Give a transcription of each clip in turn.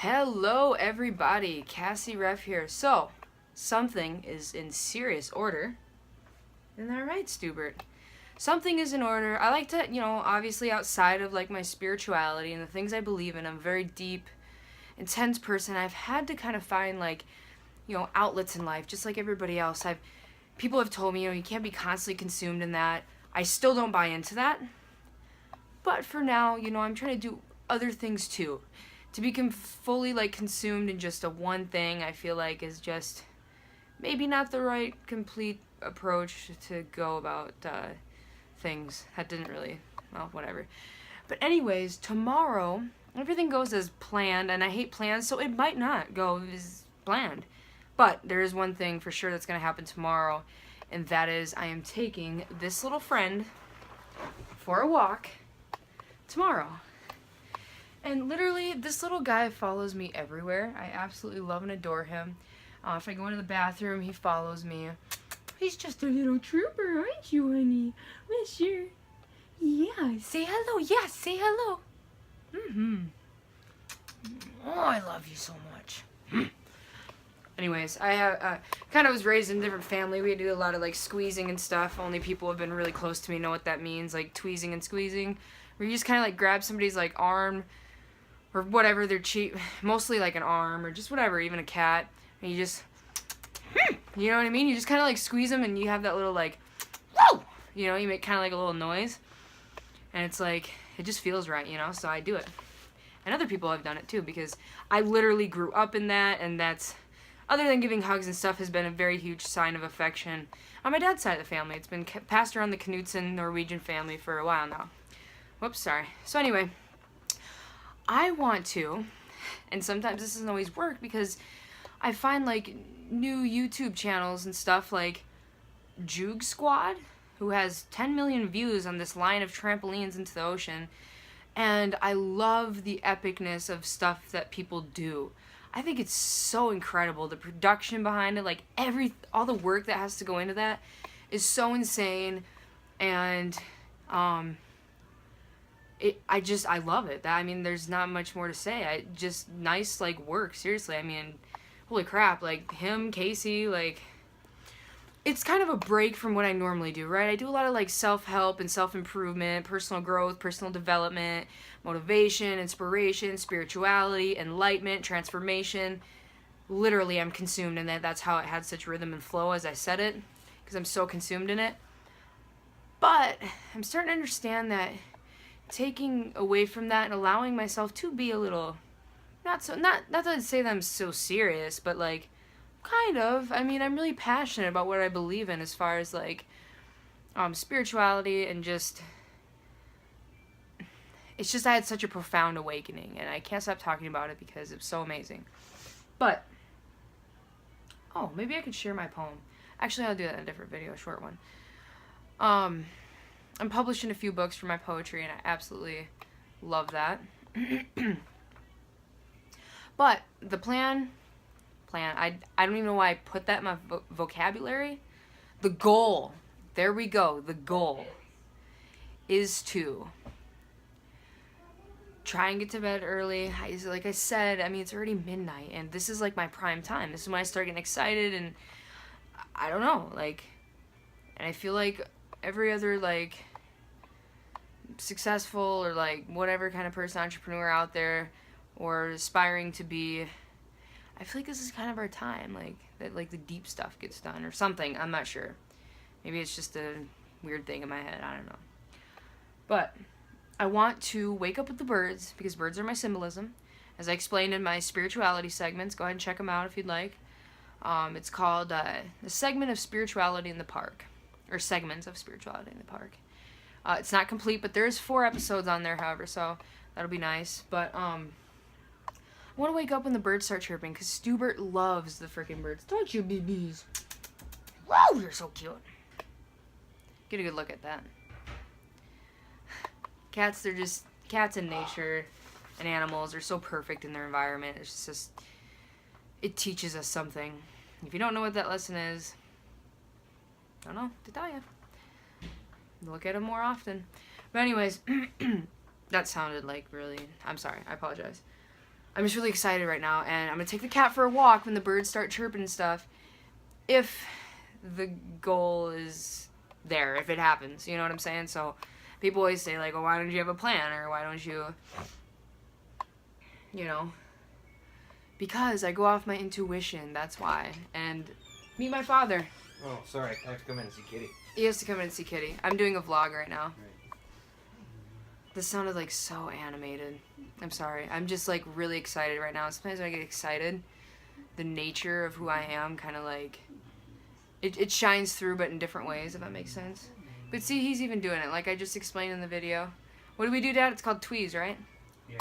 Hello everybody, Cassie Ref here. So, something is in serious order. Isn't that right, Stubert? Something is in order. I like to, obviously outside of like my spirituality and the things I believe in, I'm a very deep, intense person. I've had to kind of find like, outlets in life, just like everybody else. People have told me, you can't be constantly consumed in that. I still don't buy into that. But for now, I'm trying to do other things too. To become fully like consumed in just a one thing, I feel like is just maybe not the right complete approach to go about things. That didn't really, well, whatever. But anyways, tomorrow everything goes as planned, and I hate plans, so it might not go as planned. But there is one thing for sure that's going to happen tomorrow, and that is I am taking this little friend for a walk tomorrow. And literally, this little guy follows me everywhere. I absolutely love and adore him. If I go into the bathroom, he follows me. He's just a little trooper, aren't you, honey? Well, sure. Yeah, say hello. Yeah, say hello. Oh, I love you so much. Anyways, I have kind of was raised in a different family. We do a lot of like squeezing and stuff. Only people who have been really close to me know what that means, like tweezing and squeezing. Where you just kind of like grab somebody's like arm or whatever, their cheek, mostly like an arm or just whatever, even a cat, and you just, you know what I mean? You just kind of like squeeze them and you have that little like, whoa! You make kind of like a little noise, and it's like, it just feels right, so I do it. And other people have done it too, because I literally grew up in that, and that's, other than giving hugs and stuff, has been a very huge sign of affection on my dad's side of the family. It's been passed around the Knudsen Norwegian family for a while now. Whoops, sorry. So anyway, I want to, and sometimes this doesn't always work because I find like new YouTube channels and stuff like Juke Squad, who has 10 million views on this line of trampolines into the ocean, and I love the epicness of stuff that people do. I think it's so incredible. The production behind it, like all the work that has to go into that is so insane, and I love it. There's not much more to say. Just nice, like, work. Seriously, holy crap. Like, him, Casey, like, it's kind of a break from what I normally do, right? I do a lot of, like, self-help and self-improvement, personal growth, personal development, motivation, inspiration, spirituality, enlightenment, transformation. Literally, I'm consumed in that. That's how it had such rhythm and flow as I said it, because I'm so consumed in it. But I'm starting to understand that taking away from that and allowing myself to be a little, not that I'd say that I'm so serious, but like, kind of. I'm really passionate about what I believe in as far as like, spirituality, and just, it's just I had such a profound awakening, and I can't stop talking about it because it's so amazing. But, oh, maybe I could share my poem. Actually, I'll do that in a different video, a short one. I'm publishing a few books for my poetry, and I absolutely love that. But the plan, I don't even know why I put that in my vocabulary. The goal, there we go, the goal is to try and get to bed early. Like I said, it's already midnight, and this is like my prime time. This is when I start getting excited, and I don't know, like, and I feel like every other, like, successful or, like, whatever kind of person, entrepreneur out there, or aspiring to be, I feel like this is kind of our time, like, that, like, the deep stuff gets done, or something, I'm not sure. Maybe it's just a weird thing in my head, I don't know. But I want to wake up with the birds, because birds are my symbolism, as I explained in my spirituality segments. Go ahead and check them out if you'd like. It's called, The Segment of Spirituality in the Park. Or segments of spirituality in the park. It's not complete, but there's 4 episodes on there, however, so that'll be nice. But I want to wake up when the birds start chirping, because Stubert loves the freaking birds. Don't you, babies? Whoa, you're so cute. Get a good look at that. Cats, they're just, cats in nature and animals are so perfect in their environment. It's just, it teaches us something. If you don't know what that lesson is, I don't know to tell you. Look at them more often. But anyways, that sounded like really, I'm sorry, I apologize. I'm just really excited right now, and I'm gonna take the cat for a walk when the birds start chirping and stuff. If the goal is there, if it happens, you know what I'm saying? So people always say, like, well, why don't you have a plan, or why don't you, you know, because I go off my intuition, that's why. And meet my father. Oh, sorry, I have to come in and see Kitty. He has to come in and see Kitty. I'm doing a vlog right now. Right. This sounded like so animated. I'm sorry. I'm just like really excited right now. Sometimes when I get excited, the nature of who I am kind of like, it shines through, but in different ways, if that makes sense. But see, he's even doing it, like I just explained in the video. What do we do, Dad? It's called tweeze, right? Yeah.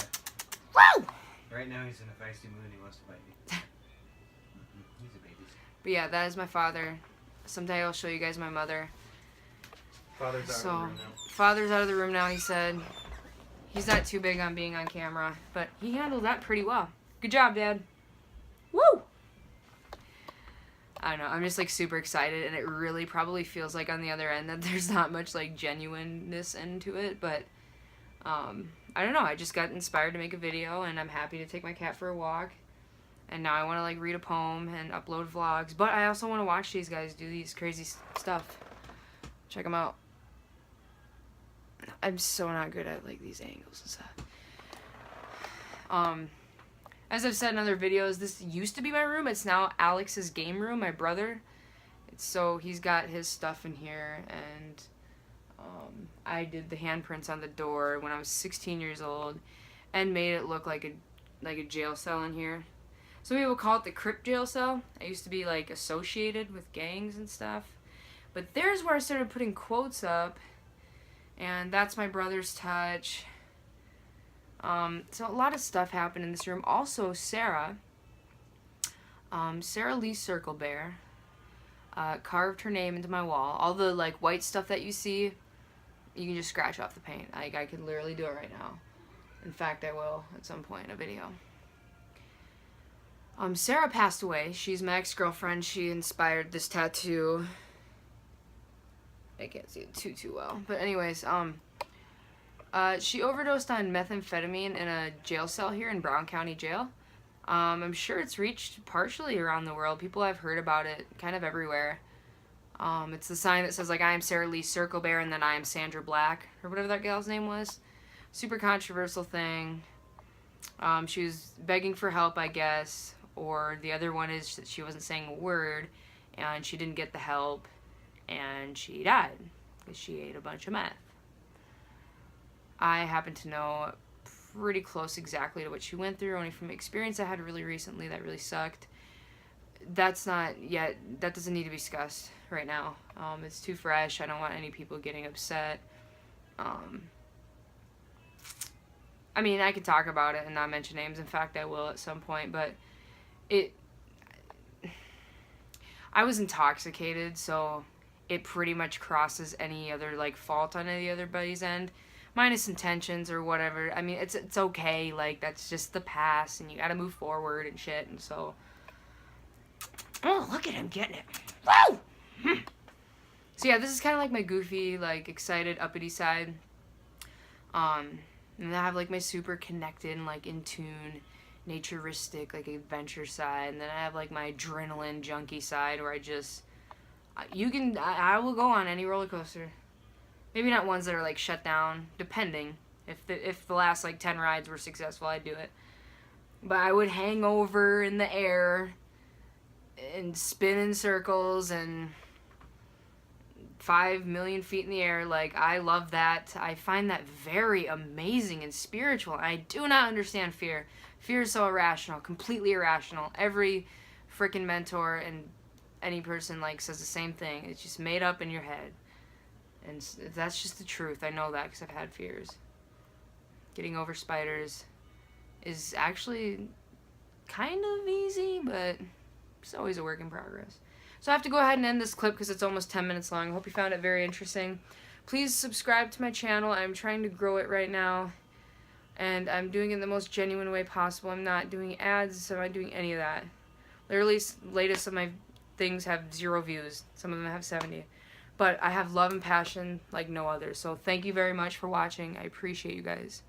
Woo! Right now he's in a feisty mood and he wants to bite me. He's a baby. But yeah, that is my father. Someday I'll show you guys my mother. Father's out of the room now. Father's out of the room now, he said. He's not too big on being on camera, but he handled that pretty well. Good job, Dad. Woo! I don't know, I'm just like super excited, and it really probably feels like on the other end that there's not much like genuineness into it, but I don't know, I just got inspired to make a video, and I'm happy to take my cat for a walk, and now I want to like read a poem and upload vlogs, but I also want to watch these guys do these crazy stuff. Check them out. I'm so not good at like these angles and stuff. As I've said in other videos, this used to be my room. It's now Alex's game room, my brother. So he's got his stuff in here, and I did the handprints on the door when I was 16 years old, and made it look like a jail cell in here. Some people call it the crypt jail cell. I used to be like associated with gangs and stuff, but there's where I started putting quotes up, and that's my brother's touch. So a lot of stuff happened in this room. Also, Sarah Lee Circle Bear, carved her name into my wall. All the like white stuff that you see, you can just scratch off the paint. Like, I could literally do it right now. In fact, I will at some point in a video. Sarah passed away. She's my ex-girlfriend. She inspired this tattoo. I can't see it too well. But anyways, she overdosed on methamphetamine in a jail cell here in Brown County Jail. I'm sure it's reached partially around the world. People have heard about it kind of everywhere. It's the sign that says, like, I am Sarah Lee Circle Bear, and then I am Sandra Black, or whatever that gal's name was. Super controversial thing. She was begging for help, I guess, or the other one is that she wasn't saying a word, and she didn't get the help, and she died, because she ate a bunch of meth. I happen to know pretty close exactly to what she went through, only from experience I had really recently that really sucked. That doesn't need to be discussed right now. It's too fresh. I don't want any people getting upset. I mean, I could talk about it and not mention names. In fact, I will at some point, but I was intoxicated, so it pretty much crosses any other, like, fault on any other buddy's end. Minus intentions or whatever. I mean, it's okay. Like, that's just the past, and you gotta move forward and shit, and so... Oh, look at him getting it. Woo! So yeah, this is kind of like my goofy, like, excited, uppity side. And then I have, like, my super connected and, like, in tune, naturistic, like, adventure side. And then I have, like, my adrenaline junkie side where I just... I will go on any roller coaster. Maybe not ones that are, like, shut down, depending. If the last, like, 10 rides were successful, I'd do it. But I would hang over in the air and spin in circles and 5 million feet in the air. Like, I love that. I find that very amazing and spiritual. I do not understand fear. Fear is so irrational, completely irrational. Every freaking mentor and any person, like, says the same thing. It's just made up in your head. And that's just the truth. I know that because I've had fears. Getting over spiders is actually kind of easy, but it's always a work in progress. So I have to go ahead and end this clip because it's almost 10 minutes long. I hope you found it very interesting. Please subscribe to my channel. I'm trying to grow it right now, and I'm doing it in the most genuine way possible. I'm not doing ads. I'm not doing any of that. Literally, latest of my things have 0 views. Some of them have 70. But I have love and passion like no other. So thank you very much for watching. I appreciate you guys.